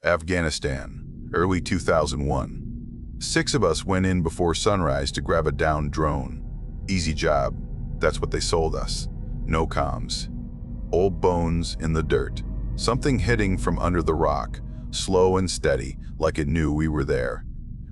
Afghanistan, early 2001. 6 of us went in before sunrise to grab a downed drone. Easy job. That's what they sold us. No comms. Old bones in the dirt. Something hitting from under the rock, slow and steady, like it knew we were there.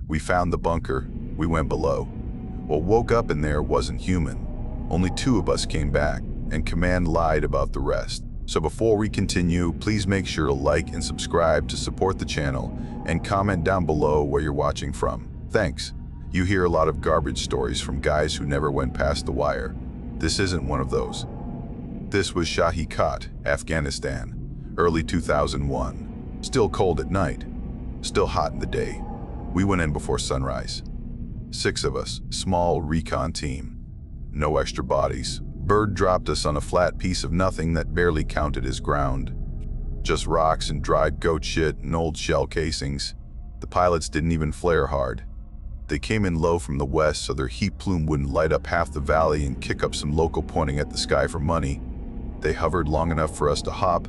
We found the bunker. We went below. What woke up in there wasn't human. Only 2 of us came back, and command lied about the rest. So before we continue, please make sure to like and subscribe to support the channel, and comment down below where you're watching from. Thanks. You hear a lot of garbage stories from guys who never went past the wire. This isn't one of those. This was Shahi Kot, Afghanistan, early 2001. Still cold at night, still hot in the day. We went in before sunrise. 6 of us, small recon team. No extra bodies. Bird dropped us on a flat piece of nothing that barely counted as ground. Just rocks and dried goat shit and old shell casings. The pilots didn't even flare hard. They came in low from the west so their heat plume wouldn't light up half the valley and kick up some local pointing at the sky for money. They hovered long enough for us to hop,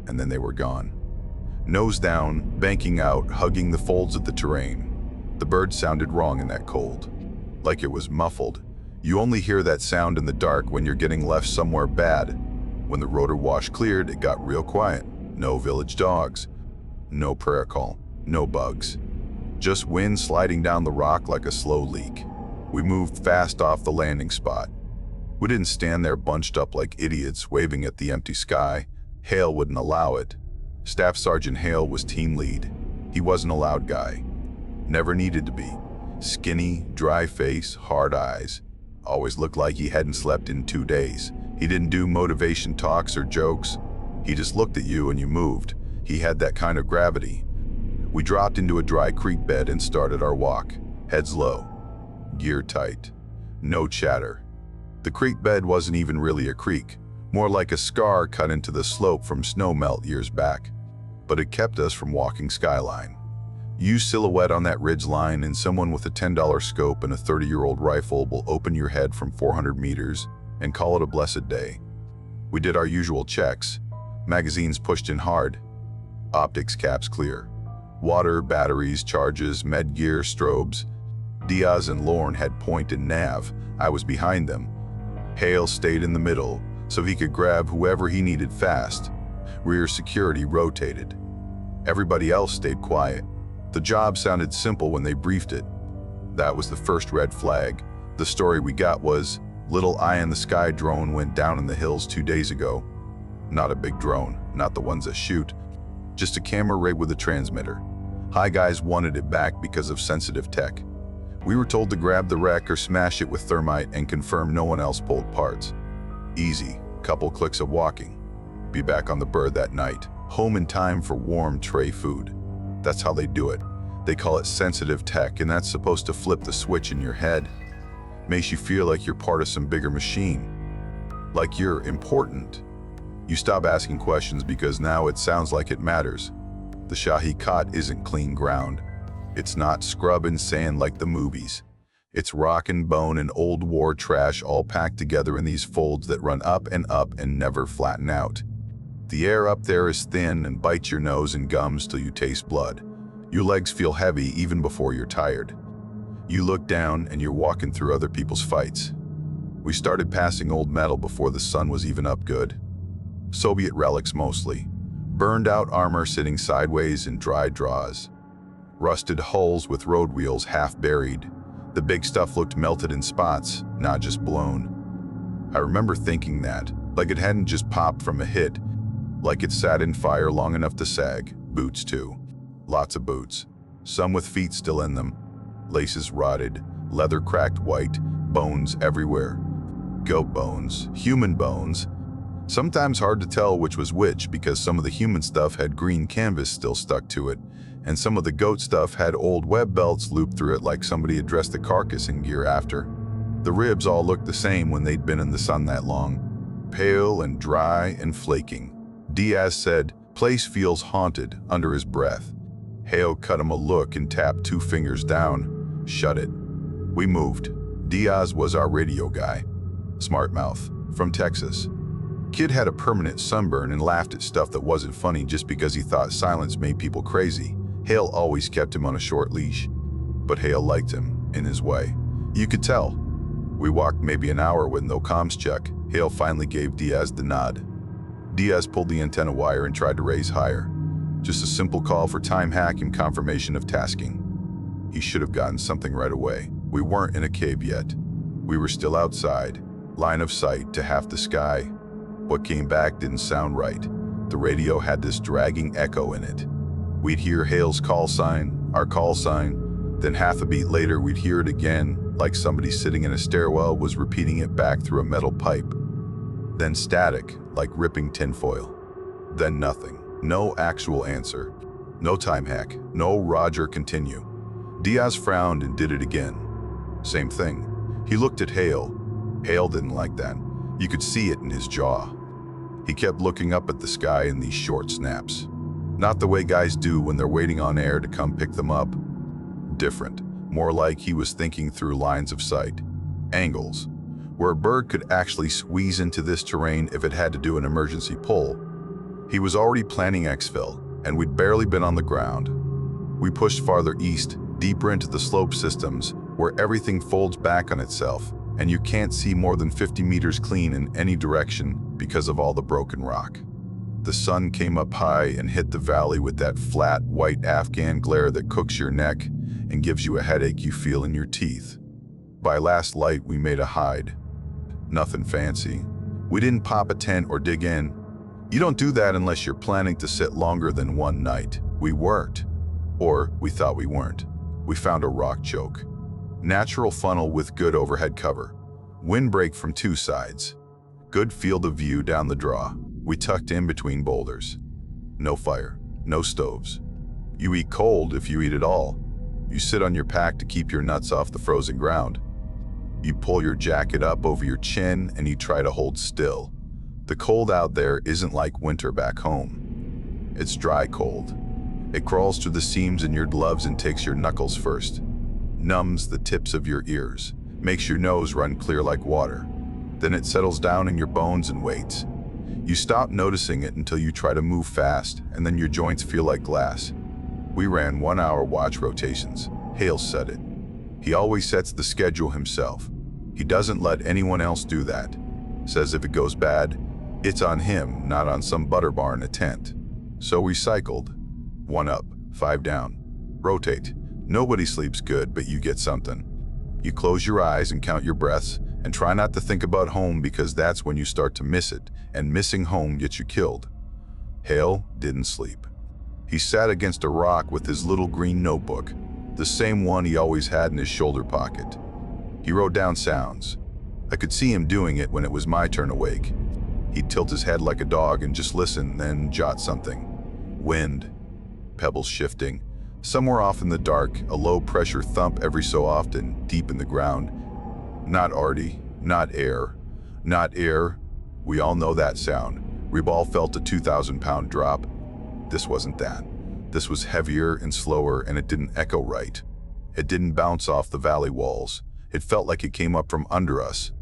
and then they were gone. Nose down, banking out, hugging the folds of the terrain. The bird sounded wrong in that cold. Like it was muffled. You only hear that sound in the dark when you're getting left somewhere bad. When the rotor wash cleared, it got real quiet. No village dogs. No prayer call. No bugs. Just wind sliding down the rock like a slow leak. We moved fast off the landing spot. We didn't stand there bunched up like idiots waving at the empty sky. Hale wouldn't allow it. Staff Sergeant Hale was team lead. He wasn't a loud guy. Never needed to be. Skinny, dry face, hard eyes. Always looked like he hadn't slept in 2 days. He didn't do motivation talks or jokes. He just looked at you and you moved. He had that kind of gravity. We dropped into a dry creek bed and started our walk. Heads low. Gear tight. No chatter. The creek bed wasn't even really a creek. More like a scar cut into the slope from snow melt years back. But it kept us from walking skyline. You silhouette on that ridge line and someone with a $10 scope and a 30-year-old rifle will open your head from 400 meters and call it a blessed day. We did our usual checks. Magazines pushed in hard. Optics caps clear. Water, batteries, charges, med gear, strobes. Diaz and Lorne had point and nav. I was behind them. Hale stayed in the middle so he could grab whoever he needed fast. Rear security rotated. Everybody else stayed quiet. The job sounded simple when they briefed it. That was the first red flag. The story we got was, little eye-in-the-sky drone went down in the hills 2 days ago. Not a big drone, not the ones that shoot. Just a camera rig with a transmitter. High guys wanted it back because of sensitive tech. We were told to grab the wreck or smash it with thermite and confirm no one else pulled parts. Easy, couple clicks of walking. Be back on the bird that night. Home in time for warm tray food. That's how they do it. They call it sensitive tech, and that's supposed to flip the switch in your head. Makes you feel like you're part of some bigger machine. Like you're important. You stop asking questions because now it sounds like it matters. The Shahi Kot isn't clean ground. It's not scrub and sand like the movies. It's rock and bone and old war trash all packed together in these folds that run up and never flatten out. The air up there is thin and bites your nose and gums till you taste blood. Your legs feel heavy even before you're tired. You look down and you're walking through other people's fights. We started passing old metal before the sun was even up good. Soviet relics mostly. Burned out armor sitting sideways in dry draws. Rusted hulls with road wheels half buried. The big stuff looked melted in spots, not just blown. I remember thinking that, like it hadn't just popped from a hit, like it sat in fire long enough to sag. Boots too. Lots of boots. Some with feet still in them. Laces rotted, leather cracked white, bones everywhere. Goat bones, human bones. Sometimes hard to tell which was which because some of the human stuff had green canvas still stuck to it, and some of the goat stuff had old web belts looped through it like somebody had dressed the carcass in gear after. The ribs all looked the same when they'd been in the sun that long. Pale and dry and flaking. Diaz said, "Place feels haunted," under his breath. Hale cut him a look and tapped 2 fingers down. Shut it. We moved. Diaz was our radio guy. Smart mouth. From Texas. Kid had a permanent sunburn and laughed at stuff that wasn't funny just because he thought silence made people crazy. Hale always kept him on a short leash, but Hale liked him in his way. You could tell. We walked maybe an hour with no comms check. Hale finally gave Diaz the nod. Diaz pulled the antenna wire and tried to raise higher. Just a simple call for time hack and confirmation of tasking. He should have gotten something right away. We weren't in a cave yet. We were still outside, line of sight to half the sky. What came back didn't sound right. The radio had this dragging echo in it. We'd hear Hale's call sign, our call sign, then half a beat later we'd hear it again, like somebody sitting in a stairwell was repeating it back through a metal pipe. Then static, like ripping tinfoil. Then nothing. No actual answer. No time hack. No Roger continue. Diaz frowned and did it again. Same thing. He looked at Hale. Hale didn't like that. You could see it in his jaw. He kept looking up at the sky in these short snaps. Not the way guys do when they're waiting on air to come pick them up. Different. More like he was thinking through lines of sight. Angles. Where a bird could actually squeeze into this terrain if it had to do an emergency pull. He was already planning exfil, and we'd barely been on the ground. We pushed farther east, deeper into the slope systems, where everything folds back on itself, and you can't see more than 50 meters clean in any direction because of all the broken rock. The sun came up high and hit the valley with that flat, white Afghan glare that cooks your neck and gives you a headache you feel in your teeth. By last light, we made a hide. Nothing fancy. We didn't pop a tent or dig in. You don't do that unless you're planning to sit longer than one night. We weren't. Or we thought we weren't. We found a rock choke. Natural funnel with good overhead cover. Windbreak from two sides. Good field of view down the draw. We tucked in between boulders. No fire. No stoves. You eat cold if you eat at all. You sit on your pack to keep your nuts off the frozen ground. You pull your jacket up over your chin and you try to hold still. The cold out there isn't like winter back home. It's dry cold. It crawls through the seams in your gloves and takes your knuckles first. Numbs the tips of your ears. Makes your nose run clear like water. Then it settles down in your bones and waits. You stop noticing it until you try to move fast, and then your joints feel like glass. We ran 1 hour watch rotations. Hale said it. He always sets the schedule himself. He doesn't let anyone else do that. Says if it goes bad, it's on him, not on some butter bar in a tent. So we cycled. 1 up, 5 down. Rotate. Nobody sleeps good, but you get something. You close your eyes and count your breaths, and try not to think about home because that's when you start to miss it, and missing home gets you killed. Hale didn't sleep. He sat against a rock with his little green notebook, the same one he always had in his shoulder pocket. He wrote down sounds. I could see him doing it when it was my turn to wake. He'd tilt his head like a dog and just listen, then jot something. Wind, pebbles shifting. Somewhere off in the dark, a low-pressure thump every so often, deep in the ground. Not Artie, not air, not air. We all know that sound. We've all felt a 2,000-pound drop. This wasn't that. This was heavier and slower, and it didn't echo right. It didn't bounce off the valley walls. It felt like it came up from under us.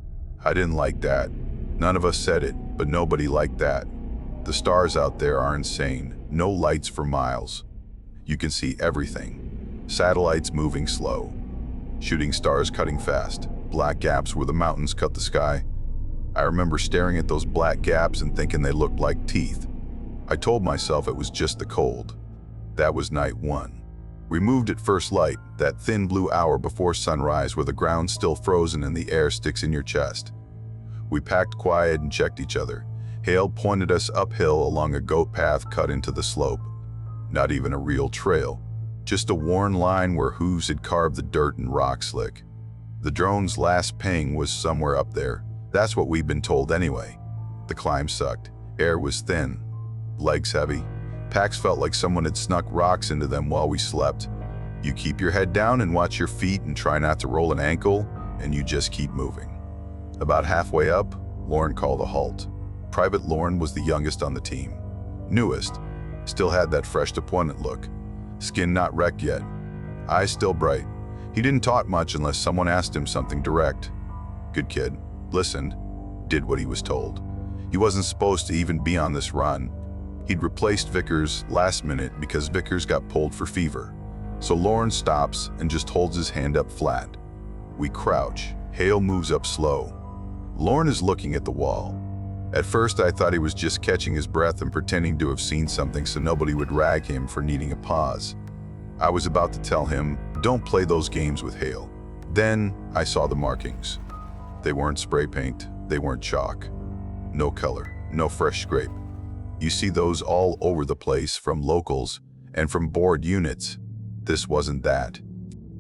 I didn't like that. None of us said it, but nobody liked that. The stars out there are insane. No lights for miles. You can see everything. Satellites moving slow. Shooting stars cutting fast. Black gaps where the mountains cut the sky. I remember staring at those black gaps and thinking they looked like teeth. I told myself it was just the cold. That was night 1. We moved at first light, that thin blue hour before sunrise where the ground's still frozen and the air sticks in your chest. We packed quiet and checked each other. Hale pointed us uphill along a goat path cut into the slope. Not even a real trail, just a worn line where hooves had carved the dirt and rock slick. The drone's last ping was somewhere up there. That's what we'd been told anyway. The climb sucked. Air was thin. Legs heavy. Packs felt like someone had snuck rocks into them while we slept. You keep your head down and watch your feet and try not to roll an ankle, and you just keep moving. About halfway up, Lauren called a halt. Private Lauren was the youngest on the team. Newest. Still had that fresh deployment look. Skin not wrecked yet. Eyes still bright. He didn't talk much unless someone asked him something direct. Good kid. Listened. Did what he was told. He wasn't supposed to even be on this run. He'd replaced Vickers last minute because Vickers got pulled for fever. So Lauren stops and just holds his hand up flat. We crouch. Hale moves up slow. Lauren is looking at the wall. At first I thought he was just catching his breath and pretending to have seen something so nobody would rag him for needing a pause. I was about to tell him, don't play those games with Hale. Then I saw the markings. They weren't spray paint, they weren't chalk. No color, no fresh scrape. You see those all over the place from locals and from board units. This wasn't that.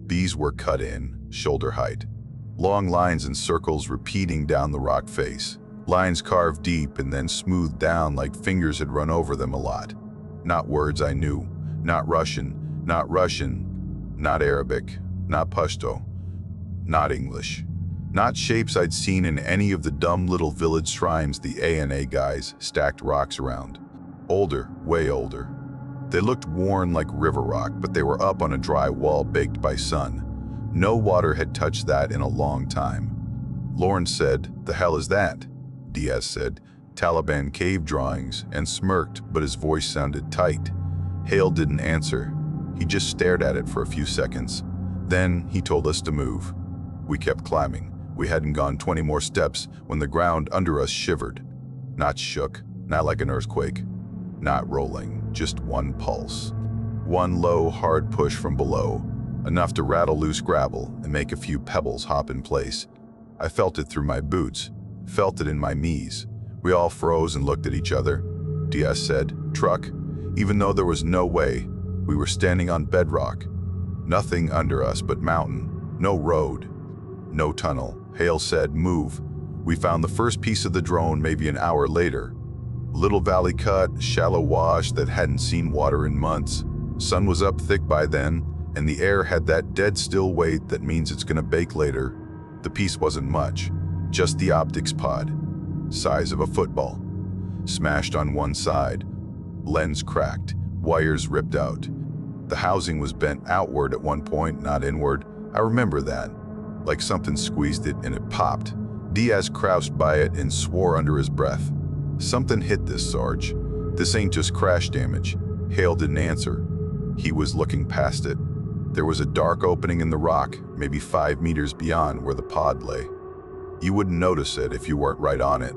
These were cut in, shoulder height. Long lines and circles repeating down the rock face. Lines carved deep and then smoothed down like fingers had run over them a lot. Not words I knew, not Russian, not Arabic, not Pashto, not English. Not shapes I'd seen in any of the dumb little village shrines the A&A guys stacked rocks around. Older, way older. They looked worn like river rock, but they were up on a dry wall baked by sun. No water had touched that in a long time. Lauren said, "The hell is that?" Diaz said, "Taliban cave drawings," and smirked, but his voice sounded tight. Hale didn't answer. He just stared at it for a few seconds. Then he told us to move. We kept climbing. We hadn't gone 20 more steps when the ground under us shivered. Not shook, not like an earthquake. Not rolling, just one pulse. One low, hard push from below, enough to rattle loose gravel and make a few pebbles hop in place. I felt it through my boots, felt it in my knees. We all froze and looked at each other. Diaz said, "Truck," even though there was no way. We were standing on bedrock. Nothing under us but mountain. No road. No tunnel. Hale said, "Move." We found the first piece of the drone maybe an hour later. Little valley cut, shallow wash that hadn't seen water in months. Sun was up thick by then, and the air had that dead still weight that means it's gonna bake later. The piece wasn't much, just the optics pod, size of a football. Smashed on one side, lens cracked, wires ripped out. The housing was bent outward at one point, not inward. I remember that. Like something squeezed it and it popped. Diaz crouched by it and swore under his breath. "Something hit this, Sarge. This ain't just crash damage." Hale didn't answer. He was looking past it. There was a dark opening in the rock, maybe 5 meters beyond where the pod lay. You wouldn't notice it if you weren't right on it.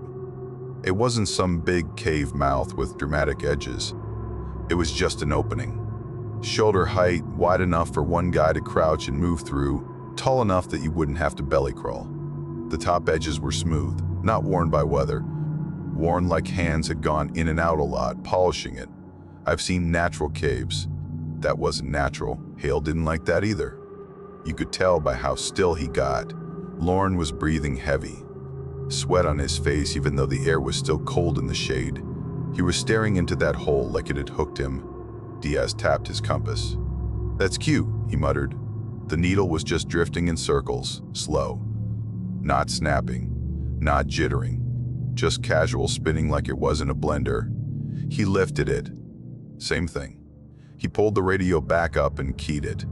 It wasn't some big cave mouth with dramatic edges. It was just an opening. Shoulder height, wide enough for one guy to crouch and move through, tall enough that you wouldn't have to belly crawl. The top edges were smooth, not worn by weather. Worn like hands had gone in and out a lot, polishing it. I've seen natural caves. That wasn't natural. Hale didn't like that either. You could tell by how still he got. Lauren was breathing heavy. Sweat on his face even though the air was still cold in the shade. He was staring into that hole like it had hooked him. Diaz tapped his compass. "That's cute," he muttered. The needle was just drifting in circles, slow. Not snapping, not jittering. Just casual spinning like it was in a blender. He lifted it. Same thing. He pulled the radio back up and keyed it.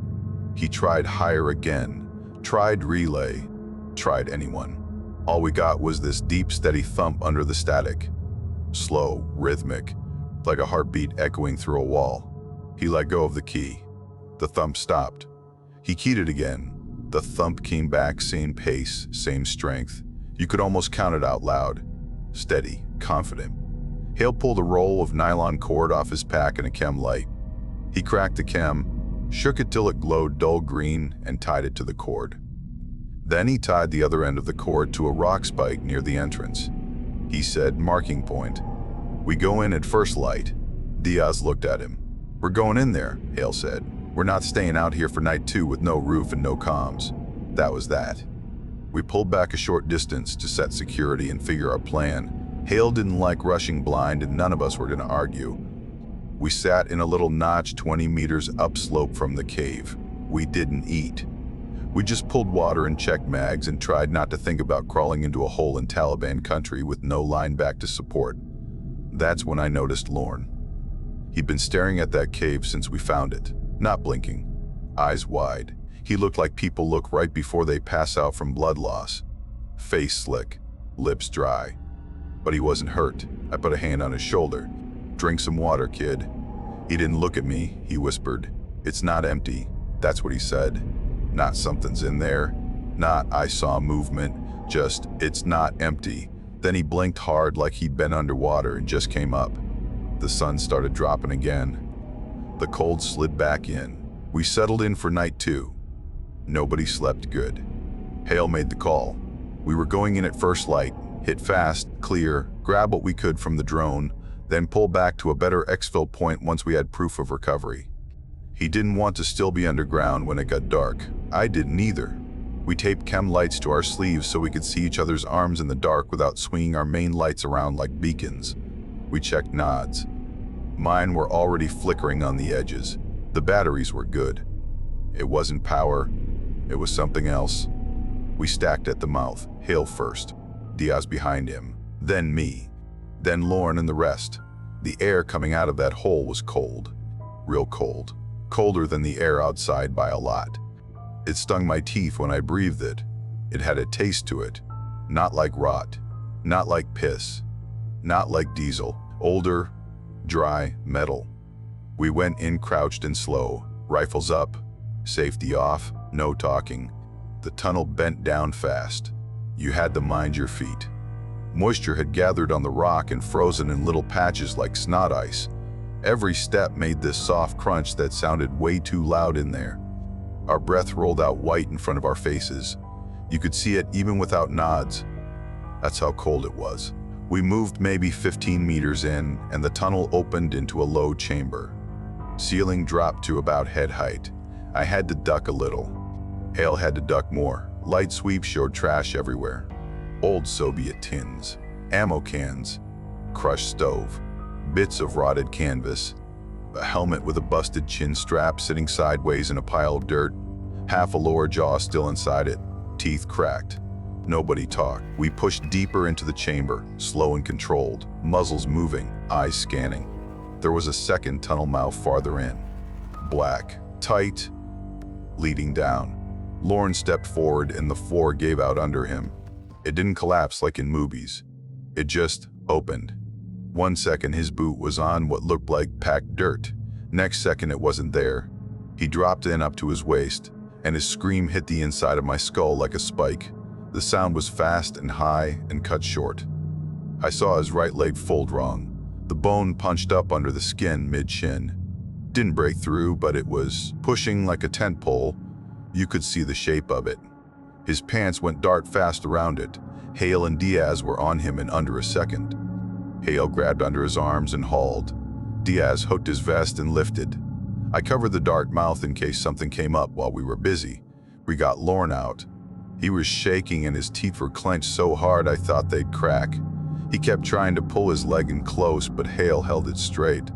He tried higher again, tried relay, tried anyone. All we got was this deep, steady thump under the static. Slow, rhythmic, like a heartbeat echoing through a wall. He let go of the key. The thump stopped. He keyed it again. The thump came back, same pace, same strength. You could almost count it out loud. Steady, confident. Hale pulled a roll of nylon cord off his pack and a chem light. He cracked the chem, shook it till it glowed dull green, and tied it to the cord. Then he tied the other end of the cord to a rock spike near the entrance. He said, "Marking point. We go in at first light." Diaz looked at him. "We're going in there," Hale said. "We're not staying out here for night 2 with no roof and no comms." That was that. We pulled back a short distance to set security and figure our plan. Hale didn't like rushing blind and none of us were going to argue. We sat in a little notch 20 meters upslope from the cave. We didn't eat. We just pulled water and checked mags and tried not to think about crawling into a hole in Taliban country with no line back to support. That's when I noticed Lorne. He'd been staring at that cave since we found it, not blinking, eyes wide. He looked like people look right before they pass out from blood loss. Face slick, lips dry. but he wasn't hurt. I put a hand on his shoulder. "Drink some water, kid." He didn't look at me, he whispered. "It's not empty." That's what he said. Not "something's in there." Not "I saw movement." Just, "It's not empty." Then he blinked hard like he'd been underwater and just came up. The sun started dropping again. The cold slid back in. We settled in for night 2. Nobody slept good. Hale made the call. We were going in at first light, hit fast, clear, grab what we could from the drone, then pull back to a better exfil point once we had proof of recovery. He didn't want to still be underground when it got dark. I didn't either. We taped chem lights to our sleeves so we could see each other's arms in the dark without swinging our main lights around like beacons. We checked nods. Mine were already flickering on the edges. The batteries were good. It wasn't power. It was something else. We stacked at the mouth, Hale first, Diaz behind him, then me, then Lorne and the rest. The air coming out of that hole was cold. Real cold. Colder than the air outside by a lot. It stung my teeth when I breathed it. It had a taste to it. Not like rot. Not like piss. Not like diesel. Older, dry metal. We went in crouched and slow, rifles up, safety off, no talking. The tunnel bent down fast. You had to mind your feet. Moisture had gathered on the rock and frozen in little patches like snot ice. Every step made this soft crunch that sounded way too loud in there. Our breath rolled out white in front of our faces. You could see it even without nods. That's how cold it was. We moved maybe 15 meters in, and the tunnel opened into a low chamber. Ceiling dropped to about head height. I had to duck a little. Hale had to duck more. Light sweep showed trash everywhere. Old Soviet tins, ammo cans, crushed stove, bits of rotted canvas, a helmet with a busted chin strap sitting sideways in a pile of dirt, half a lower jaw still inside it, teeth cracked. Nobody talked. We pushed deeper into the chamber, slow and controlled, muzzles moving, eyes scanning. There was a second tunnel mouth farther in. Black, tight, leading down. Lorne stepped forward and the floor gave out under him. It didn't collapse like in movies. It just opened. 1 second his boot was on what looked like packed dirt. Next second it wasn't there. He dropped in up to his waist, and his scream hit the inside of my skull like a spike. The sound was fast and high and cut short. I saw his right leg fold wrong. The bone punched up under the skin mid-shin. Didn't break through, but it was pushing like a tent pole. You could see the shape of it. His pants went dart fast around it. Hale and Diaz were on him in under a second. Hale grabbed under his arms and hauled. Diaz hooked his vest and lifted. I covered the dark mouth in case something came up while we were busy. We got Lorne out. He was shaking and his teeth were clenched so hard I thought they'd crack. He kept trying to pull his leg in close, but Hale held it straight.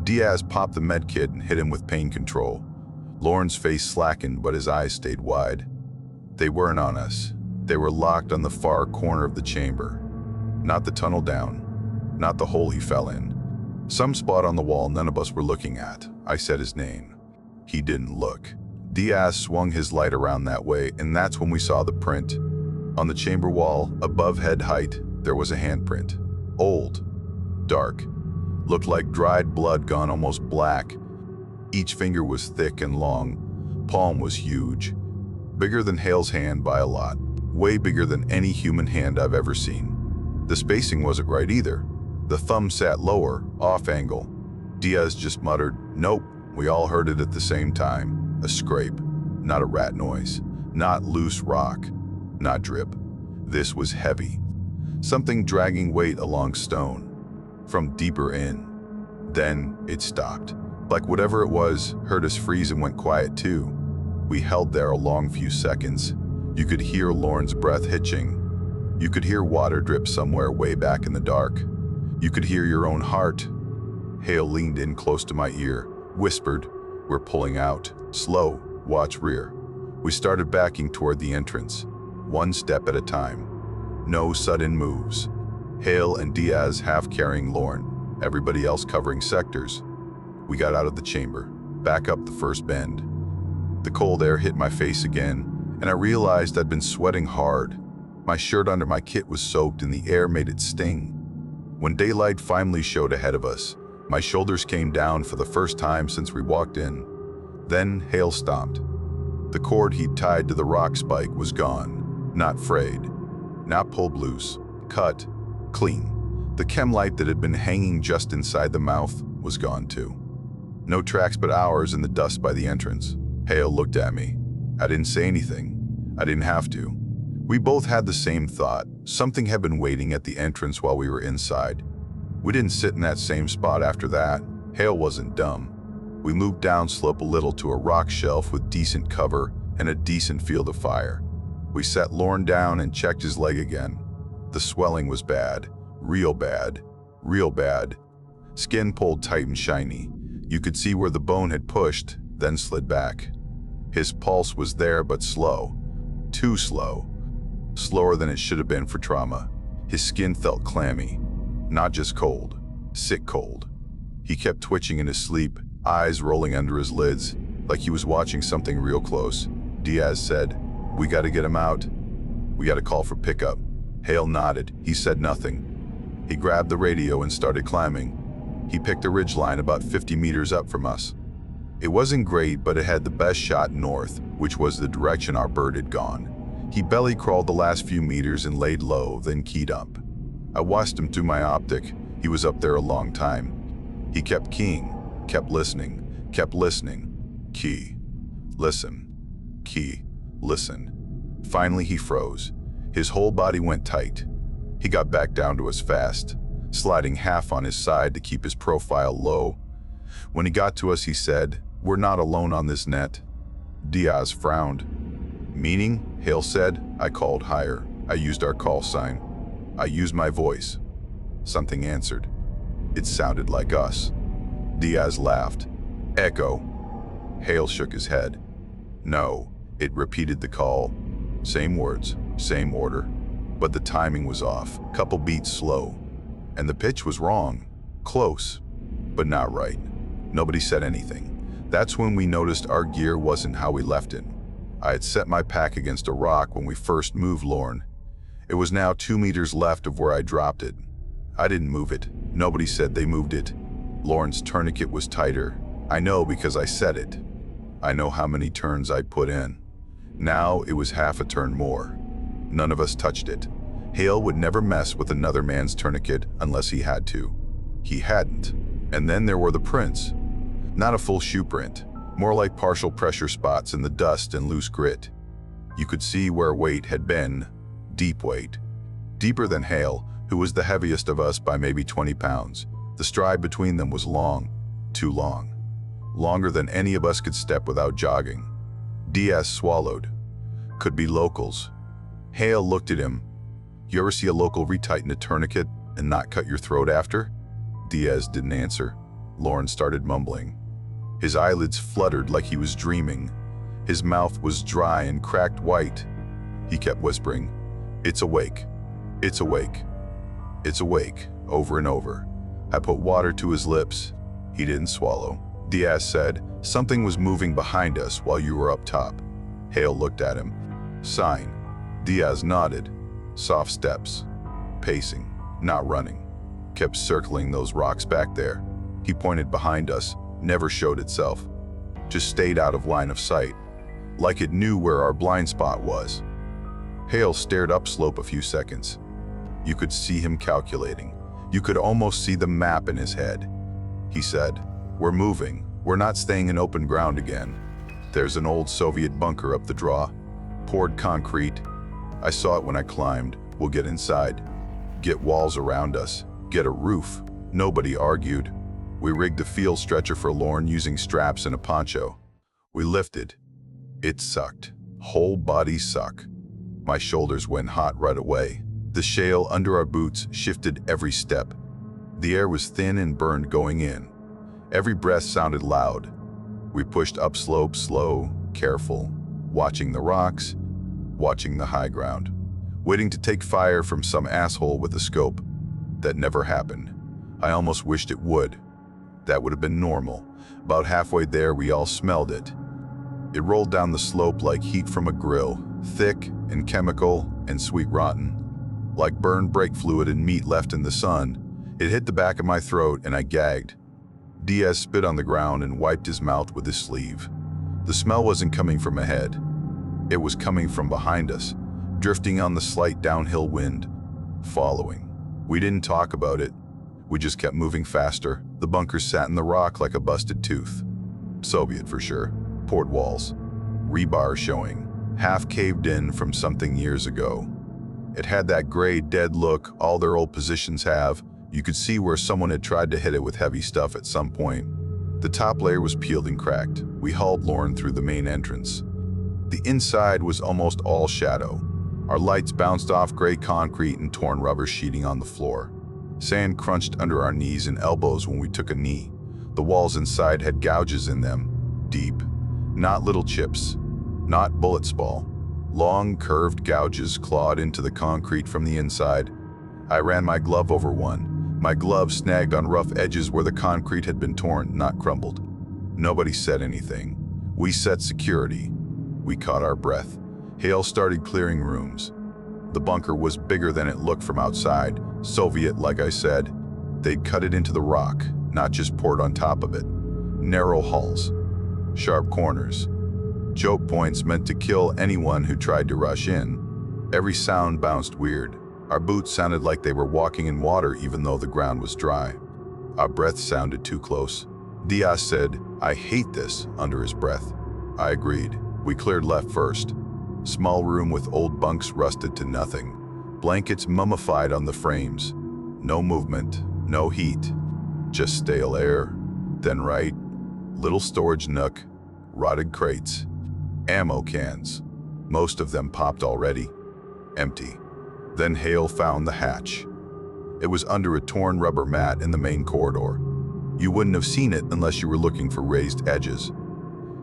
Diaz popped the med kit and hit him with pain control. Lorne's face slackened, but his eyes stayed wide. They weren't on us. They were locked on the far corner of the chamber. Not the tunnel down. Not the hole he fell in. Some spot on the wall none of us were looking at. I said his name. He didn't look. Diaz swung his light around that way, and that's when we saw the print. On the chamber wall, above head height, there was a handprint. Old. Dark. Looked like dried blood gone almost black. Each finger was thick and long. Palm was huge. Bigger than Hale's hand by a lot. Way bigger than any human hand I've ever seen. The spacing wasn't right either. The thumb sat lower, off angle. Diaz just muttered, "Nope." We all heard it at the same time. A scrape. Not a rat noise. Not loose rock. Not drip. This was heavy. Something dragging weight along stone. From deeper in. Then it stopped. Like whatever it was, heard us freeze and went quiet too. We held there a long few seconds. You could hear Lorne's breath hitching. You could hear water drip somewhere way back in the dark. You could hear your own heart. Hale leaned in close to my ear, whispered, "We're pulling out. Slow, watch rear." We started backing toward the entrance, one step at a time. No sudden moves. Hale and Diaz half carrying Lorne, everybody else covering sectors. We got out of the chamber, back up the first bend. The cold air hit my face again, and I realized I'd been sweating hard. My shirt under my kit was soaked and the air made it sting. When daylight finally showed ahead of us, my shoulders came down for the first time since we walked in. Then Hale stopped. The cord he'd tied to the rock spike was gone, not frayed, not pulled loose, cut, clean. The chem light that had been hanging just inside the mouth was gone too. No tracks but ours in the dust by the entrance. Hale looked at me. I didn't say anything. I didn't have to. We both had the same thought. Something had been waiting at the entrance while we were inside. We didn't sit in that same spot after that. Hale wasn't dumb. We moved downslope a little to a rock shelf with decent cover and a decent field of fire. We sat Lorne down and checked his leg again. The swelling was bad. Real bad. Real bad. Skin pulled tight and shiny. You could see where the bone had pushed, then slid back. His pulse was there but slow. Too slow. Slower than it should have been for trauma. His skin felt clammy. Not just cold. Sick cold. He kept twitching in his sleep, eyes rolling under his lids, like he was watching something real close. Diaz said, "We gotta get him out. We gotta call for pickup." Hale nodded. He said nothing. He grabbed the radio and started climbing. He picked a ridgeline about 50 meters up from us. It wasn't great, but it had the best shot north, which was the direction our bird had gone. He belly crawled the last few meters and laid low, then keyed up. I watched him through my optic. He was up there a long time. He kept keying, kept listening, key, listen, key, listen. Finally he froze. His whole body went tight. He got back down to us fast, sliding half on his side to keep his profile low. When he got to us, he said, "We're not alone on this net." Diaz frowned. "Meaning?" Hale said. I called higher. I used our call sign. I used my voice. Something answered. It sounded like us. Diaz laughed. "Echo." Hale shook his head. "No." It repeated the call. Same words, same order. But the timing was off, couple beats slow. And the pitch was wrong. Close, but not right. Nobody said anything. That's when we noticed our gear wasn't how we left it. I had set my pack against a rock when we first moved Lorne. It was now 2 meters left of where I dropped it. I didn't move it. Nobody said they moved it. Lorne's tourniquet was tighter. I know because I said it. I know how many turns I put in. Now it was half a turn more. None of us touched it. Hale would never mess with another man's tourniquet unless he had to. He hadn't. And then there were the prints. Not a full shoe print, more like partial pressure spots in the dust and loose grit. You could see where weight had been, deep weight. Deeper than Hale, who was the heaviest of us by maybe 20 pounds. The stride between them was long, too long. Longer than any of us could step without jogging. Diaz swallowed. Could be locals. Hale looked at him. You ever see a local retighten a tourniquet and not cut your throat after? Diaz didn't answer. Lorne started mumbling. His eyelids fluttered like he was dreaming. His mouth was dry and cracked white. He kept whispering, "It's awake. It's awake. It's awake," over and over. I put water to his lips. He didn't swallow. Diaz said, "Something was moving behind us while you were up top." Hale looked at him. "Sign." Diaz nodded. Soft steps. Pacing, not running. Kept circling those rocks back there. He pointed behind us, never showed itself. Just stayed out of line of sight, like it knew where our blind spot was. Hale stared upslope a few seconds. You could see him calculating. You could almost see the map in his head. He said, "We're moving. We're not staying in open ground again. There's an old Soviet bunker up the draw. Poured concrete. I saw it when I climbed. We'll get inside. Get walls around us. Get a roof." Nobody argued. We rigged a field stretcher for Lorne using straps and a poncho. We lifted. It sucked. Whole body suck. My shoulders went hot right away. The shale under our boots shifted every step. The air was thin and burned going in. Every breath sounded loud. We pushed upslope slow, careful, watching the rocks, watching the high ground, waiting to take fire from some asshole with a scope. That never happened. I almost wished it would. That would have been normal. About halfway there, we all smelled it. It rolled down the slope like heat from a grill, thick and chemical and sweet rotten. Like burned brake fluid and meat left in the sun, It hit the back of my throat and I gagged. Diaz spit on the ground and wiped his mouth with his sleeve. The smell wasn't coming from ahead. It was coming from behind us, drifting on the slight downhill wind, following. We didn't talk about it. We just kept moving faster. The bunker sat in the rock like a busted tooth. Soviet for sure. Port walls. Rebar showing. Half caved in from something years ago. It had that gray, dead look all their old positions have. You could see where someone had tried to hit it with heavy stuff at some point. The top layer was peeled and cracked. We hauled Lauren through the main entrance. The inside was almost all shadow. Our lights bounced off gray concrete and torn rubber sheeting on the floor. Sand crunched under our knees and elbows when we took a knee. The walls inside had gouges in them, deep. Not little chips, not bullet spall. Long, curved gouges clawed into the concrete from the inside. I ran my glove over one. My glove snagged on rough edges where the concrete had been torn, not crumbled. Nobody said anything. We set security. We caught our breath. Hale started clearing rooms. The bunker was bigger than it looked from outside. Soviet, like I said. They'd cut it into the rock, not just poured on top of it. Narrow halls. Sharp corners. Choke points meant to kill anyone who tried to rush in. Every sound bounced weird. Our boots sounded like they were walking in water even though the ground was dry. Our breath sounded too close. Diaz said, "I hate this," under his breath. I agreed. We cleared left first. Small room with old bunks rusted to nothing. Blankets mummified on the frames. No movement, no heat. Just stale air. Then right, little storage nook, rotted crates. Ammo cans. Most of them popped already. Empty. Then Hale found the hatch. It was under a torn rubber mat in the main corridor. You wouldn't have seen it unless you were looking for raised edges.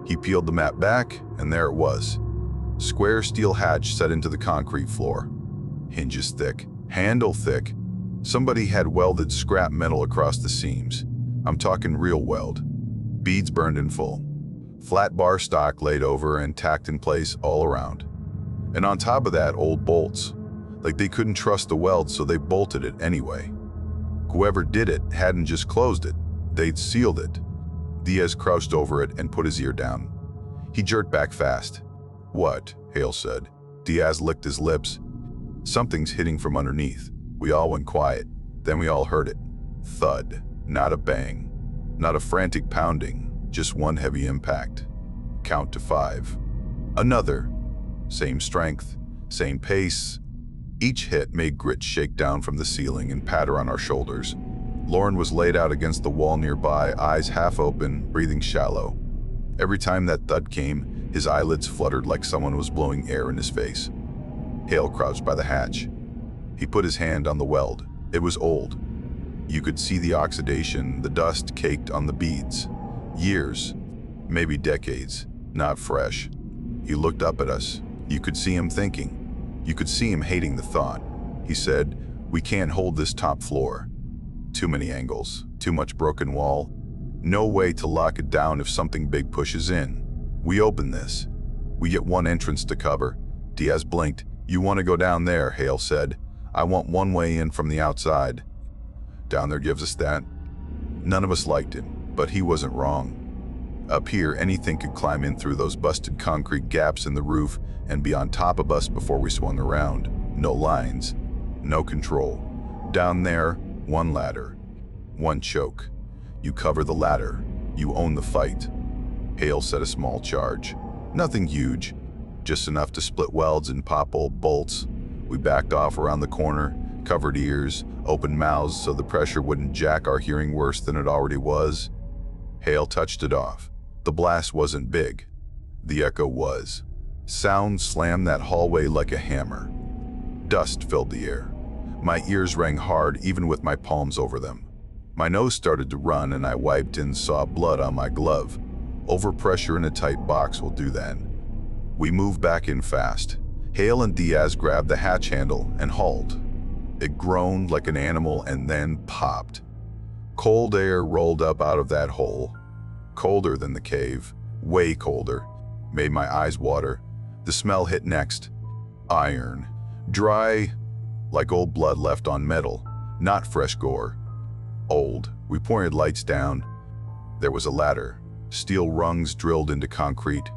He peeled the mat back, and there it was. Square steel hatch set into the concrete floor. Hinges thick, handle thick. Somebody had welded scrap metal across the seams. I'm talking real weld. Beads burned in full. Flat bar stock laid over and tacked in place all around. And on top of that, old bolts. Like they couldn't trust the weld, so they bolted it anyway. Whoever did it hadn't just closed it, they'd sealed it. Diaz crouched over it and put his ear down. He jerked back fast. "What?" Hale said. Diaz licked his lips. "Something's hitting from underneath." We all went quiet. Then we all heard it. Thud, not a bang. Not a frantic pounding, just one heavy impact. Count to 5. Another. Same strength, same pace. Each hit made grit shake down from the ceiling and patter on our shoulders. Lauren was laid out against the wall nearby, eyes half open, breathing shallow. Every time that thud came, his eyelids fluttered like someone was blowing air in his face. Hale crouched by the hatch. He put his hand on the weld. It was old. You could see the oxidation, the dust caked on the beads. Years, maybe decades, not fresh. He looked up at us. You could see him thinking. You could see him hating the thought. He said, "We can't hold this top floor. Too many angles, too much broken wall. No way to lock it down if something big pushes in. We open this. We get one entrance to cover." Diaz blinked. "You want to go down there," Hale said. "I want one way in from the outside." Down there gives us that. None of us liked him, but he wasn't wrong. Up here, anything could climb in through those busted concrete gaps in the roof and be on top of us before we swung around. No lines, no control. Down there, one ladder, one choke. You cover the ladder, you own the fight. Hale set a small charge. Nothing huge, just enough to split welds and pop old bolts. We backed off around the corner, covered ears, open mouths so the pressure wouldn't jack our hearing worse than it already was. Hale touched it off. The blast wasn't big. The echo was. Sound slammed that hallway like a hammer. Dust filled the air. My ears rang hard even with my palms over them. My nose started to run and I wiped and saw blood on my glove. Overpressure in a tight box will do that. We moved back in fast. Hale and Diaz grabbed the hatch handle and hauled. It groaned like an animal and then popped. Cold air rolled up out of that hole. Colder than the cave, way colder, made my eyes water. The smell hit next. Iron. Dry, like old blood left on metal, not fresh gore. Old. We pointed lights down. There was a ladder, steel rungs drilled into concrete.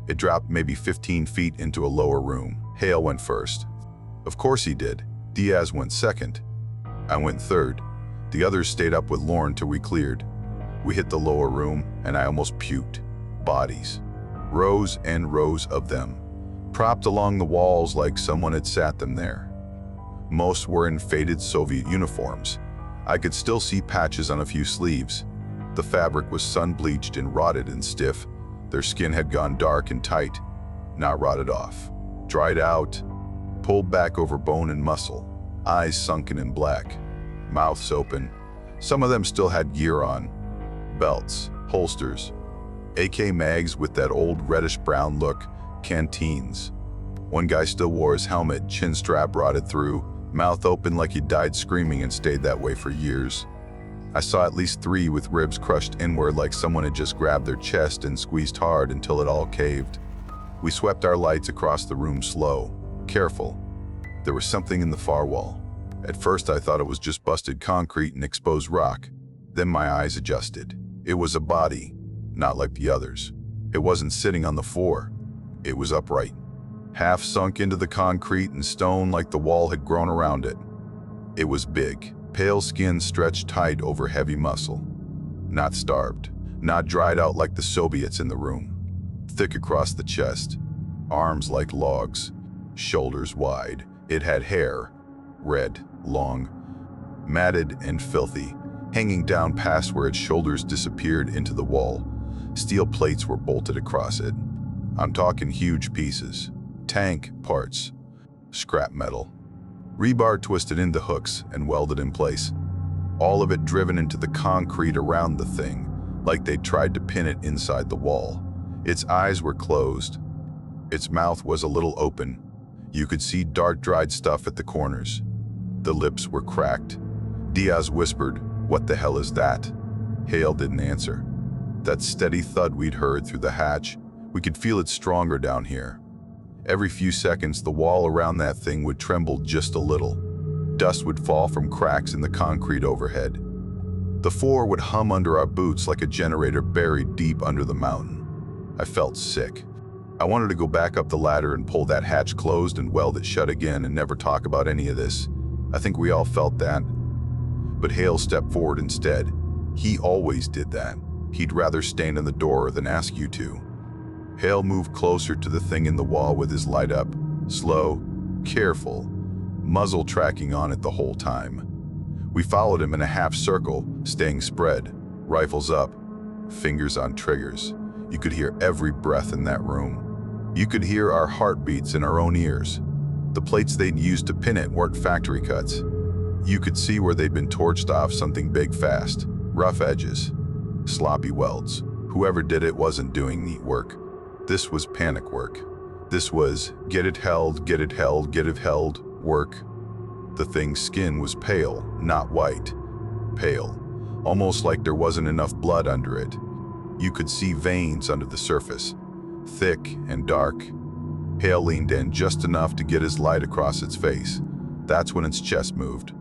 It dropped maybe 15 feet into a lower room. Hale went first. Of course he did. Diaz went second. I went third. The others stayed up with Lauren till we cleared. We hit the lower room, and I almost puked. Bodies. Rows and rows of them, propped along the walls like someone had sat them there. Most were in faded Soviet uniforms. I could still see patches on a few sleeves. The fabric was sun-bleached and rotted and stiff. Their skin had gone dark and tight, not rotted off. Dried out, pulled back over bone and muscle, eyes sunken in black, mouths open. Some of them still had gear on, belts, holsters, AK mags with that old reddish-brown look, canteens. One guy still wore his helmet, chin strap rotted through, mouth open like he died screaming and stayed that way for years. I saw at least 3 with ribs crushed inward like someone had just grabbed their chest and squeezed hard until it all caved. We swept our lights across the room slow, careful. There was something in the far wall. At first I thought it was just busted concrete and exposed rock. Then my eyes adjusted. It was a body, not like the others. It wasn't sitting on the floor. It was upright, half sunk into the concrete and stone like the wall had grown around it. It was big, pale skin stretched tight over heavy muscle. Not starved, not dried out like the Soviets in the room. Thick across the chest, arms like logs, shoulders wide. It had hair, red, long, matted and filthy, hanging down past where its shoulders disappeared into the wall. Steel plates were bolted across it. I'm talking huge pieces, tank parts, scrap metal. Rebar twisted into hooks and welded in place. All of it driven into the concrete around the thing, like they'd tried to pin it inside the wall. Its eyes were closed. Its mouth was a little open. You could see dark dried stuff at the corners. The lips were cracked. Diaz whispered, "What the hell is that?" Hale didn't answer. That steady thud we'd heard through the hatch, we could feel it stronger down here. Every few seconds, the wall around that thing would tremble just a little. Dust would fall from cracks in the concrete overhead. The floor would hum under our boots like a generator buried deep under the mountain. I felt sick. I wanted to go back up the ladder and pull that hatch closed and weld it shut again and never talk about any of this. I think we all felt that. But Hale stepped forward instead. He always did that. He'd rather stand in the door than ask you to. Hale moved closer to the thing in the wall with his light up, slow, careful, muzzle tracking on it the whole time. We followed him in a half circle, staying spread, rifles up, fingers on triggers. You could hear every breath in that room. You could hear our heartbeats in our own ears. The plates they'd used to pin it weren't factory cuts. You could see where they'd been torched off something big fast, rough edges, sloppy welds. Whoever did it wasn't doing neat work. This was panic work. This was get it held, get it held, get it held work. The thing's skin was pale, not white. Pale, almost like there wasn't enough blood under it. You could see veins under the surface, thick and dark. Hale leaned in just enough to get his light across its face. That's when its chest moved.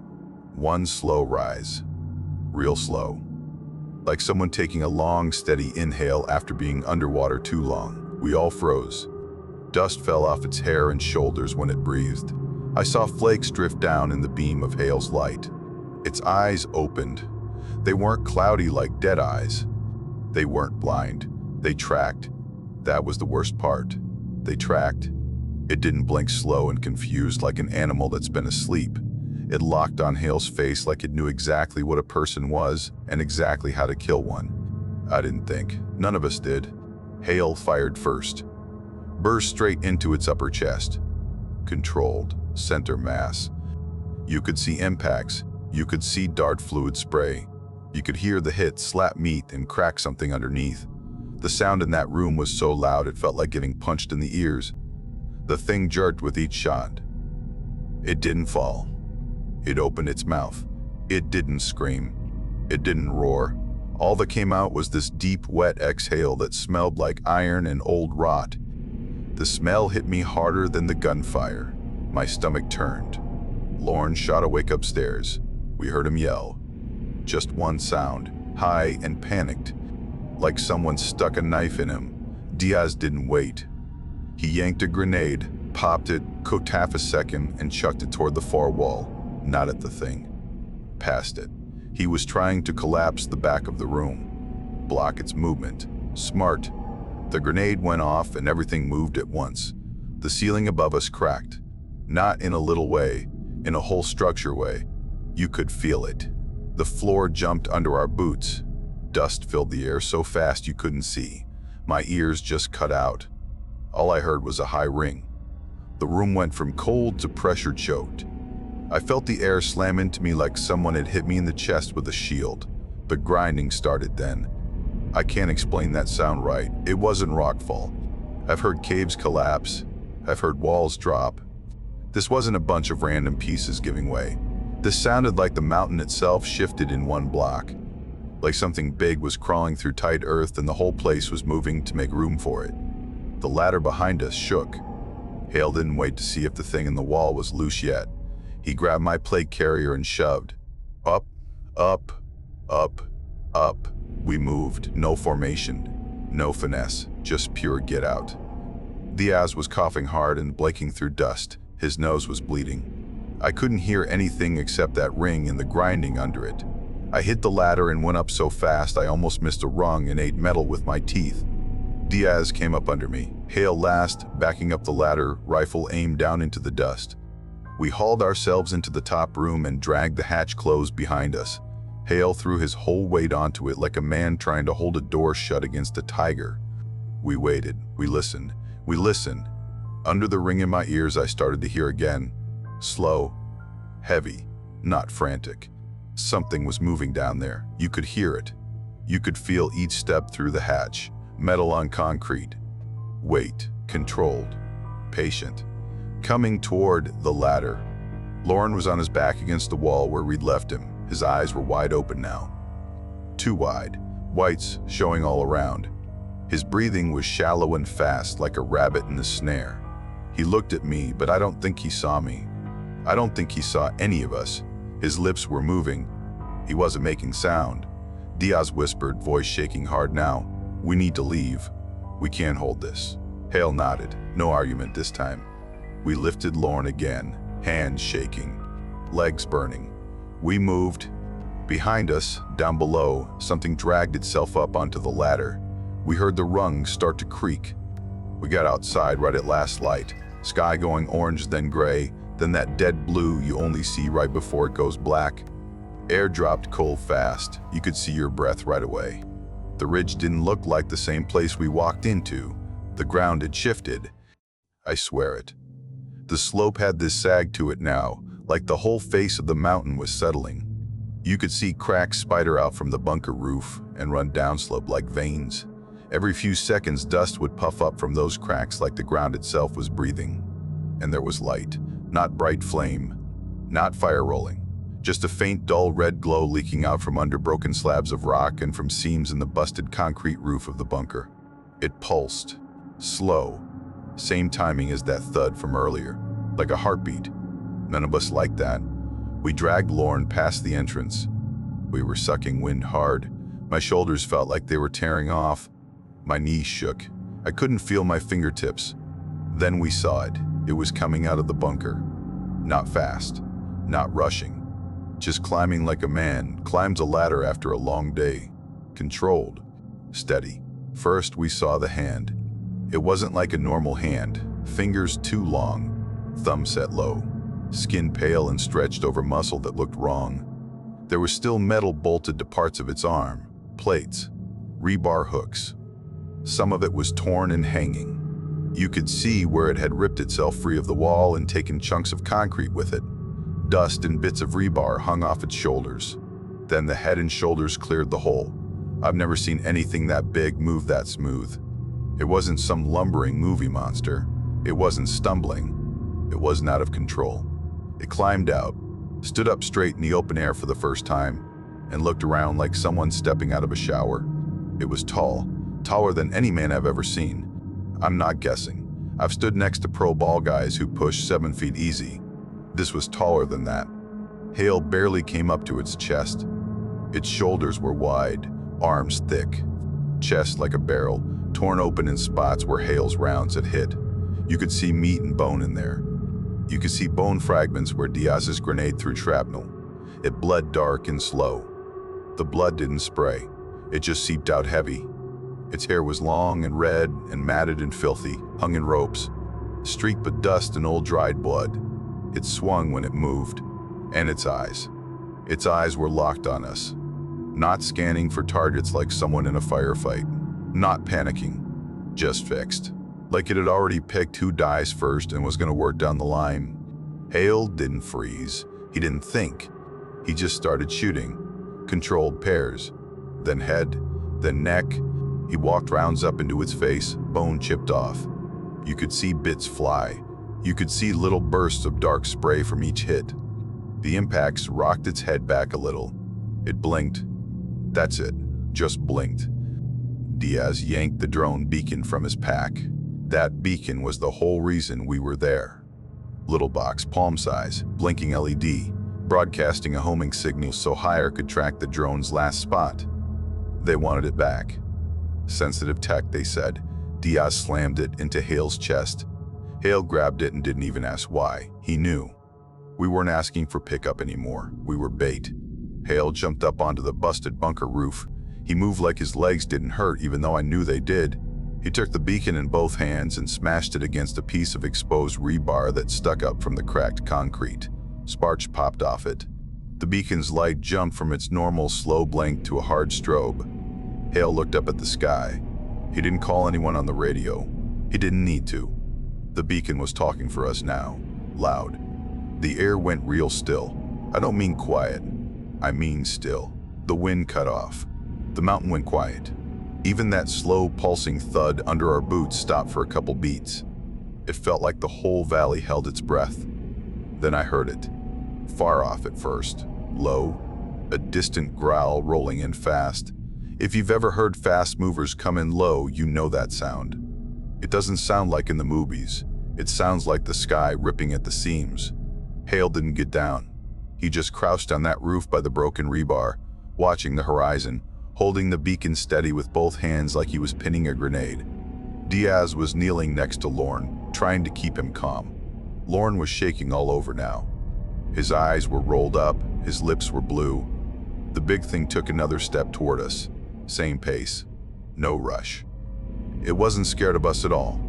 One slow rise, real slow. Like someone taking a long, steady inhale after being underwater too long. We all froze. Dust fell off its hair and shoulders when it breathed. I saw flakes drift down in the beam of Hale's light. Its eyes opened. They weren't cloudy like dead eyes. They weren't blind. They tracked. That was the worst part. They tracked. It didn't blink slow and confused like an animal that's been asleep. It locked on Hale's face like it knew exactly what a person was and exactly how to kill one. I didn't think. None of us did. Hale fired first. Burst straight into its upper chest. Controlled. Center mass. You could see impacts. You could see dart fluid spray. You could hear the hit slap meat and crack something underneath. The sound in that room was so loud it felt like getting punched in the ears. The thing jerked with each shot. It didn't fall. It opened its mouth. It didn't scream. It didn't roar. All that came out was this deep, wet exhale that smelled like iron and old rot. The smell hit me harder than the gunfire. My stomach turned. Lauren shot awake upstairs. We heard him yell. just one sound, high and panicked, like someone stuck a knife in him. Diaz didn't wait. He yanked a grenade, popped it, cooked half a second, and chucked it toward the far wall, not at the thing. Past it. He was trying to collapse the back of the room, block its movement. Smart. The grenade went off and everything moved at once. The ceiling above us cracked. Not in a little way, in a whole structure way. You could feel it. The floor jumped under our boots. Dust filled the air so fast you couldn't see. My ears just cut out. All I heard was a high ring. The room went from cold to pressure choked. I felt the air slam into me like someone had hit me in the chest with a shield. The grinding started then. I can't explain that sound right. It wasn't rockfall. I've heard caves collapse. I've heard walls drop. This wasn't a bunch of random pieces giving way. This sounded like the mountain itself shifted in one block. Like something big was crawling through tight earth and the whole place was moving to make room for it. The ladder behind us shook. Hale didn't wait to see if the thing in the wall was loose yet. He grabbed my plate carrier and shoved. Up, up, up, up. We moved. No formation, no finesse, just pure get out. Diaz was coughing hard and blinking through dust. His nose was bleeding. I couldn't hear anything except that ring and the grinding under it. I hit the ladder and went up so fast I almost missed a rung and ate metal with my teeth. Diaz came up under me. Hale last, backing up the ladder, rifle aimed down into the dust. We hauled ourselves into the top room and dragged the hatch closed behind us. Hale threw his whole weight onto it like a man trying to hold a door shut against a tiger. We waited. We listened. We listened. Under the ring in my ears, I started to hear again. Slow. Heavy. Not frantic. Something was moving down there. You could hear it. You could feel each step through the hatch. Metal on concrete. Weight. Controlled. Patient. Coming toward the ladder. Lauren was on his back against the wall where we'd left him. His eyes were wide open now. Too wide. Whites showing all around. His breathing was shallow and fast, like a rabbit in a snare. He looked at me, but I don't think he saw me. I don't think he saw any of us. His lips were moving. He wasn't making sound. Diaz whispered, voice shaking hard now. We need to leave. We can't hold this. Hale nodded. No argument this time. We lifted Lauren again, hands shaking, legs burning. We moved. Behind us, down below, something dragged itself up onto the ladder. We heard the rungs start to creak. We got outside right at last light. Sky going orange, then gray, then that dead blue you only see right before it goes black. Air dropped cold fast. You could see your breath right away. The ridge didn't look like the same place we walked into. The ground had shifted. I swear it. The slope had this sag to it now, like the whole face of the mountain was settling. You could see cracks spider out from the bunker roof and run downslope like veins. Every few seconds, dust would puff up from those cracks like the ground itself was breathing. And there was light, not bright flame, not fire rolling, just a faint dull red glow leaking out from under broken slabs of rock and from seams in the busted concrete roof of the bunker. It pulsed, slow, same timing as that thud from earlier, like a heartbeat. None of us liked that. We dragged Lauren past the entrance. We were sucking wind hard. My shoulders felt like they were tearing off. My knees shook. I couldn't feel my fingertips. Then we saw it. It was coming out of the bunker. Not fast, not rushing. Just climbing like a man climbs a ladder after a long day. Controlled, steady. First we saw the hand. It wasn't like a normal hand. Fingers too long, thumb set low. Skin pale and stretched over muscle that looked wrong. There was still metal bolted to parts of its arm, plates, rebar hooks. Some of it was torn and hanging. You could see where it had ripped itself free of the wall and taken chunks of concrete with it. Dust and bits of rebar hung off its shoulders. Then the head and shoulders cleared the hole. I've never seen anything that big move that smooth. It wasn't some lumbering movie monster. It wasn't stumbling. It wasn't out of control. It climbed out, stood up straight in the open air for the first time, and looked around like someone stepping out of a shower. It was tall, taller than any man I've ever seen. I'm not guessing. I've stood next to pro ball guys who push 7 feet easy. This was taller than that. Hale barely came up to its chest. Its shoulders were wide, arms thick, chest like a barrel, torn open in spots where Hale's rounds had hit. You could see meat and bone in there. You could see bone fragments where Diaz's grenade threw shrapnel. It bled dark and slow. The blood didn't spray. It just seeped out heavy. Its hair was long and red and matted and filthy, hung in ropes, streaked with dust and old dried blood. It swung when it moved. And its eyes. Its eyes were locked on us. Not scanning for targets like someone in a firefight. Not panicking. Just fixed. Like it had already picked who dies first and was going to work down the line. Hale didn't freeze. He didn't think. He just started shooting. Controlled pairs. Then head, then neck. He walked rounds up into its face, bone chipped off. You could see bits fly. You could see little bursts of dark spray from each hit. The impacts rocked its head back a little. It blinked. That's it, just blinked. Diaz yanked the drone beacon from his pack. That beacon was the whole reason we were there. Little box, palm size, blinking LED, broadcasting a homing signal so Hire could track the drone's last spot. They wanted it back. Sensitive tech, they said. Diaz slammed it into Hale's chest. Hale grabbed it and didn't even ask why. He knew. We weren't asking for pickup anymore. We were bait. Hale jumped up onto the busted bunker roof. He moved like his legs didn't hurt, even though I knew they did. He took the beacon in both hands and smashed it against a piece of exposed rebar that stuck up from the cracked concrete. Sparks popped off it. The beacon's light jumped from its normal slow blink to a hard strobe. Hale looked up at the sky. He didn't call anyone on the radio. He didn't need to. The beacon was talking for us now, loud. The air went real still. I don't mean quiet. I mean still. The wind cut off. The mountain went quiet. Even that slow pulsing thud under our boots stopped for a couple beats. It felt like the whole valley held its breath. Then I heard it. Far off at first. Low. A distant growl rolling in fast. If you've ever heard fast movers come in low, you know that sound. It doesn't sound like in the movies. It sounds like the sky ripping at the seams. Hale didn't get down. He just crouched on that roof by the broken rebar, watching the horizon, holding the beacon steady with both hands like he was pinning a grenade. Diaz was kneeling next to Lorne, trying to keep him calm. Lorne was shaking all over now. His eyes were rolled up, his lips were blue. The big thing took another step toward us. Same pace. No rush. It wasn't scared of us at all.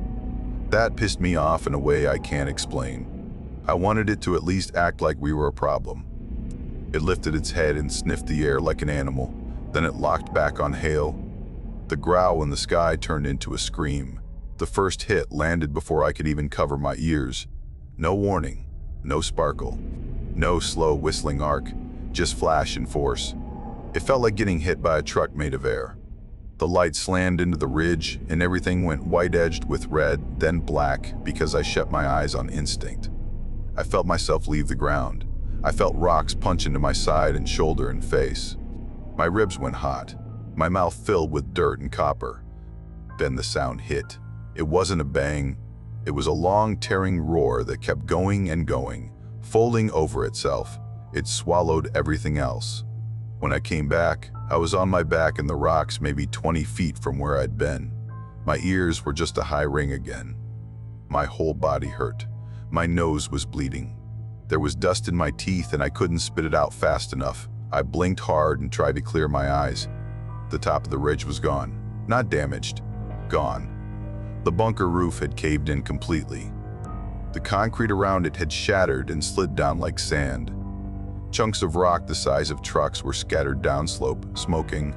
That pissed me off in a way I can't explain. I wanted it to at least act like we were a problem. It lifted its head and sniffed the air like an animal. Then it locked back on Hale. The growl in the sky turned into a scream. The first hit landed before I could even cover my ears. No warning, no sparkle, no slow whistling arc, just flash and force. It felt like getting hit by a truck made of air. The light slammed into the ridge and everything went white-edged with red, then black because I shut my eyes on instinct. I felt myself leave the ground. I felt rocks punch into my side and shoulder and face. My ribs went hot, my mouth filled with dirt and copper. Then the sound hit. It wasn't a bang. It was a long, tearing roar that kept going and going, folding over itself. It swallowed everything else. When I came back, I was on my back in the rocks maybe 20 feet from where I'd been. My ears were just a high ring again. My whole body hurt. My nose was bleeding. There was dust in my teeth and I couldn't spit it out fast enough. I blinked hard and tried to clear my eyes. The top of the ridge was gone. Not damaged. Gone. The bunker roof had caved in completely. The concrete around it had shattered and slid down like sand. Chunks of rock the size of trucks were scattered downslope, smoking.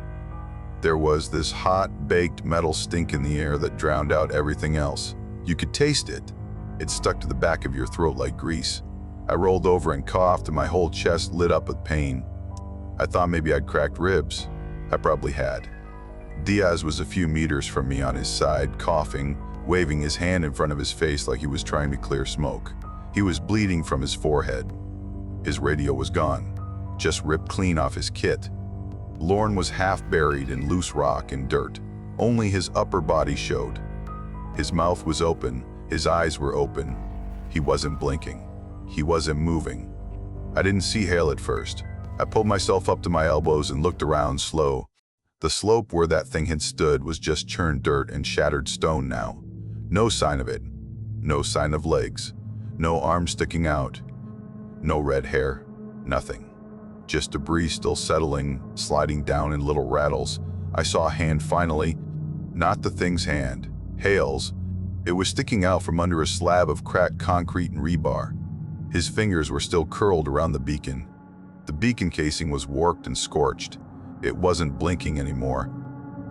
There was this hot, baked metal stink in the air that drowned out everything else. You could taste it. It stuck to the back of your throat like grease. I rolled over and coughed and my whole chest lit up with pain. I thought maybe I'd cracked ribs. I probably had. Diaz was a few meters from me on his side, coughing, waving his hand in front of his face like he was trying to clear smoke. He was bleeding from his forehead. His radio was gone, just ripped clean off his kit. Lorne was half buried in loose rock and dirt. Only his upper body showed. His mouth was open, his eyes were open. He wasn't blinking. He wasn't moving. I didn't see Hale at first. I pulled myself up to my elbows and looked around slow. The slope where that thing had stood was just churned dirt and shattered stone now. No sign of it. No sign of legs. No arms sticking out. No red hair. Nothing. Just debris still settling, sliding down in little rattles. I saw a hand finally. Not the thing's hand. Hale's. It was sticking out from under a slab of cracked concrete and rebar. His fingers were still curled around the beacon. The beacon casing was warped and scorched. It wasn't blinking anymore.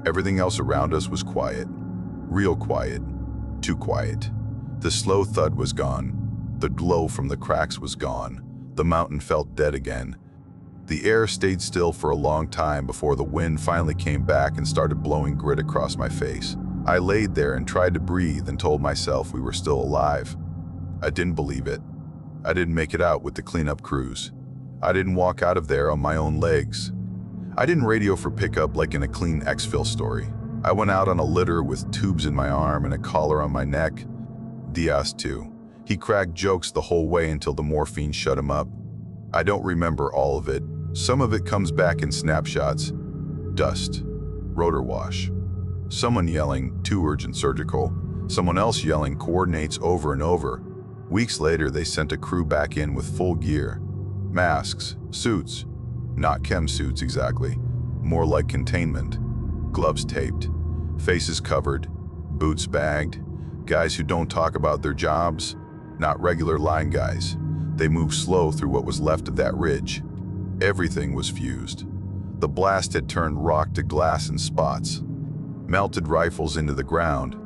Everything else around us was quiet. Real quiet. Too quiet. The slow thud was gone. The glow from the cracks was gone. The mountain felt dead again. The air stayed still for a long time before the wind finally came back and started blowing grit across my face. I laid there and tried to breathe and told myself we were still alive. I didn't believe it. I didn't make it out with the cleanup crews. I didn't walk out of there on my own legs. I didn't radio for pickup like in a clean exfil story. I went out on a litter with tubes in my arm and a collar on my neck. Diaz too. He cracked jokes the whole way until the morphine shut him up. I don't remember all of it. Some of it comes back in snapshots. Dust. Rotor wash. Someone yelling, too urgent surgical. Someone else yelling coordinates over and over. Weeks later, they sent a crew back in with full gear. Masks, suits. Not chem suits exactly. More like containment. Gloves taped. Faces covered. Boots bagged. Guys who don't talk about their jobs. Not regular line guys. They moved slow through what was left of that ridge. Everything was fused. The blast had turned rock to glass in spots. Melted rifles into the ground.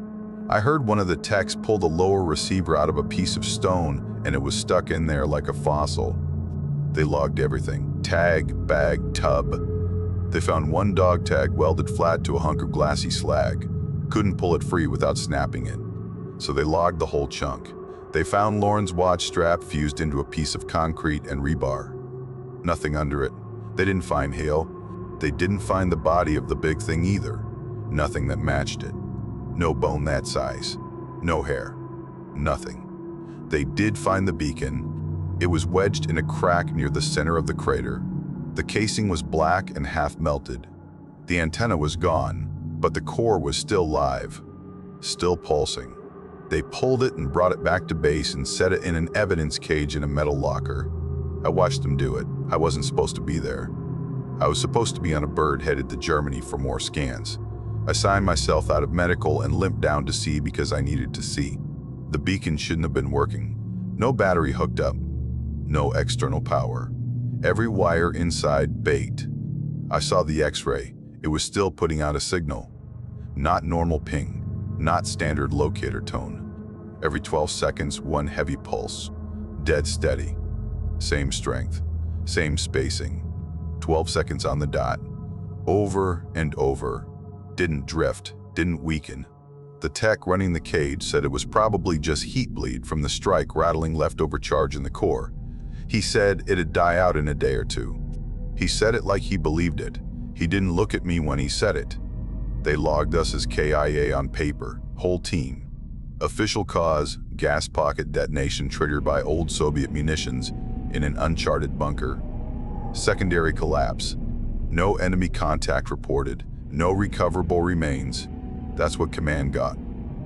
I heard one of the techs pull the lower receiver out of a piece of stone, and it was stuck in there like a fossil. They logged everything. Tag, bag, tub. They found one dog tag welded flat to a hunk of glassy slag. Couldn't pull it free without snapping it. So they logged the whole chunk. They found Lauren's watch strap fused into a piece of concrete and rebar. Nothing under it. They didn't find Hale. They didn't find the body of the big thing either. Nothing that matched it. No bone that size. No hair. Nothing. They did find the beacon. It was wedged in a crack near the center of the crater. The casing was black and half melted. The antenna was gone, but the core was still live, still pulsing. They pulled it and brought it back to base and set it in an evidence cage in a metal locker. I watched them do it. I wasn't supposed to be there. I was supposed to be on a bird headed to Germany for more scans. I signed myself out of medical and limped down to see because I needed to see. The beacon shouldn't have been working. No battery hooked up. No external power. Every wire inside baked. I saw the X-ray. It was still putting out a signal. Not normal ping. Not standard locator tone. Every 12 seconds, one heavy pulse. Dead steady. Same strength. Same spacing. 12 seconds on the dot. Over and over. Didn't drift. Didn't weaken. The tech running the cage said it was probably just heat bleed from the strike rattling leftover charge in the core. He said it'd die out in a day or two. He said it like he believed it. He didn't look at me when he said it. They logged us as KIA on paper, whole team. Official cause, gas pocket detonation triggered by old Soviet munitions in an uncharted bunker. Secondary collapse. No enemy contact reported. No recoverable remains. That's what command got.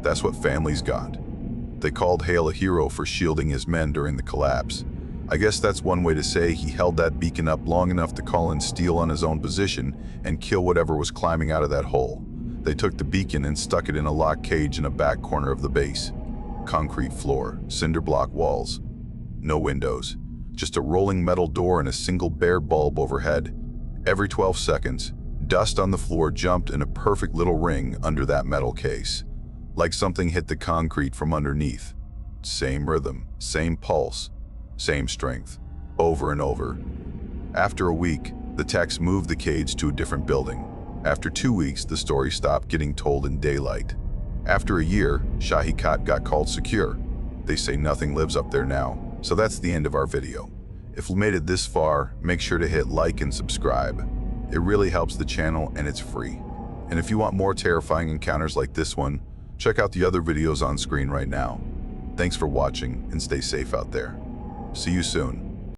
That's what families got. They called Hale a hero for shielding his men during the collapse. I guess that's one way to say he held that beacon up long enough to call in steel on his own position and kill whatever was climbing out of that hole. They took the beacon and stuck it in a locked cage in a back corner of the base. Concrete floor, cinder block walls. No windows. Just a rolling metal door and a single bare bulb overhead. Every 12 seconds, dust on the floor jumped in a perfect little ring under that metal case. Like something hit the concrete from underneath. Same rhythm, same pulse. Same strength, over and over. After a week, the techs moved the cage to a different building. After 2 weeks, the story stopped getting told in daylight. After a year, Shahi Kot got called secure. They say nothing lives up there now, so that's the end of our video. If you made it this far, make sure to hit like and subscribe. It really helps the channel and it's free. And if you want more terrifying encounters like this one, check out the other videos on screen right now. Thanks for watching and stay safe out there. See you soon.